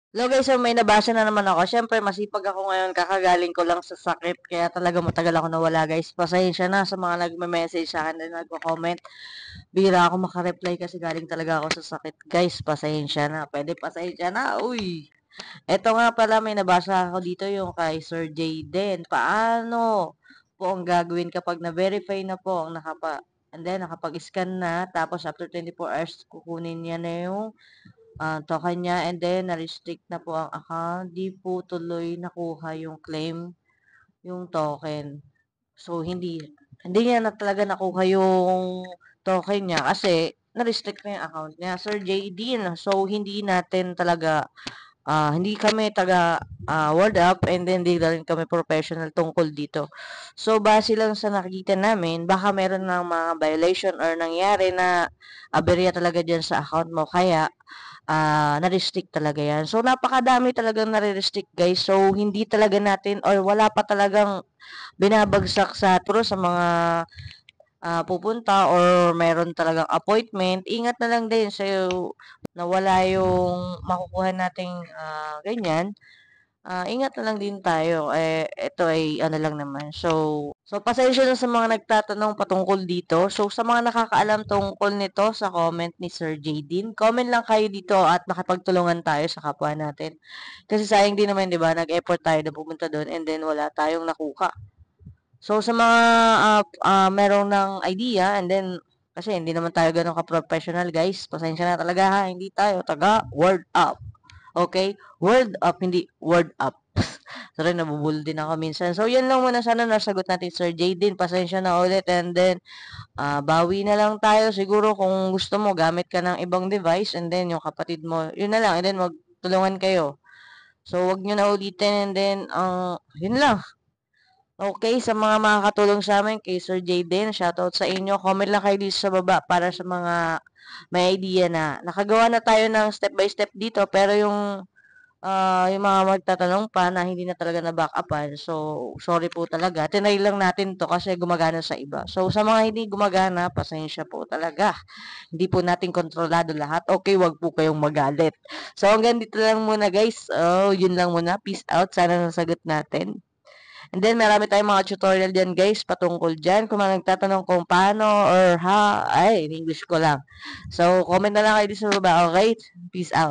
Hello guys, so may nabasa na naman ako. Siyempre, masipag ako ngayon. Kakagaling ko lang sa sakit. Kaya talaga matagal ako nawala guys. Pasensya na sa mga nagme-message sa akin na nagko-comment. Bira ako makareply kasi galing talaga ako sa sakit. Guys, pasensya na. Pwede pasensya na. Uy! Eto nga pala, may nabasa ako dito yung kay Sir Jayden. Paano po ang gagawin kapag na-verify na po ang and then nakapag-scan na, tapos after 24 hours, kukunin niya na yung token niya and then na-restrict na po ang account, di po tuloy nakuha yung claim, yung token. So, hindi niya na talaga nakuha yung token niya kasi na-restrict na yung account niya. Sir JD, so hindi natin talaga hindi kami taga World Up and then di rin kami professional tungkol dito. So, base lang sa nakikita namin, baka meron ng mga violation or nangyari na aberya talaga dyan sa account mo. Kaya, na-restrict talaga yan. So, napakadami talagang nare-restrict guys. So, hindi talaga natin or wala pa talagang binabagsak sa puro sa mga pupunta or meron talagang appointment, ingat na lang din so nawala yung makukuha nating ganyan. Ingat na lang din tayo. Ito ay ano lang naman. So pasensya na sa mga nagtatanong patungkol dito. So sa mga nakakaalam tungkol nito sa comment ni Sir Jadine, comment lang kayo dito at makipagtulungan tayo sa kapwa natin. Kasi sayang din naman, 'di ba? Nag-effort tayo na pumunta doon and then wala tayong nakuha. So, sa mga merong ng idea and then kasi hindi naman tayo ganun ka-professional guys. Pasensya na talaga ha. Hindi tayo taga word up. Okay? Word up, hindi word up. Sorry, nabubul din ako minsan. So, yan lang muna. Sana nasagot natin Sir Jaden. Pasensya na ulit. And then, bawi na lang tayo. Siguro kung gusto mo, gamit ka ng ibang device. And then, yung kapatid mo, yun na lang. And then, magtulungan kayo. So, wag nyo na ulitin. And then, yun lang. Okay, sa mga makakatulong sa amin, kay Sir Jayden, shoutout sa inyo. Comment lang kayo dito sa baba para sa mga may idea na. Nakagawa na tayo ng step by step dito, pero yung mga magtatanong pa na hindi na talaga na-back upan, so sorry po talaga. Tinry lang natin to kasi gumagana sa iba. So sa mga hindi gumagana, pasensya po talaga. Hindi po natin kontrolado lahat. Okay, wag po kayong magalit. So hanggang dito lang muna guys. Oh, yun lang muna. Peace out. Sana nasagot natin. And then, marami tayong mga tutorial dyan, guys, patungkol dyan. Kung mga nagtatanong kung paano or in English ko lang. So, comment na lang kayo dito sa baba, okay? Peace out.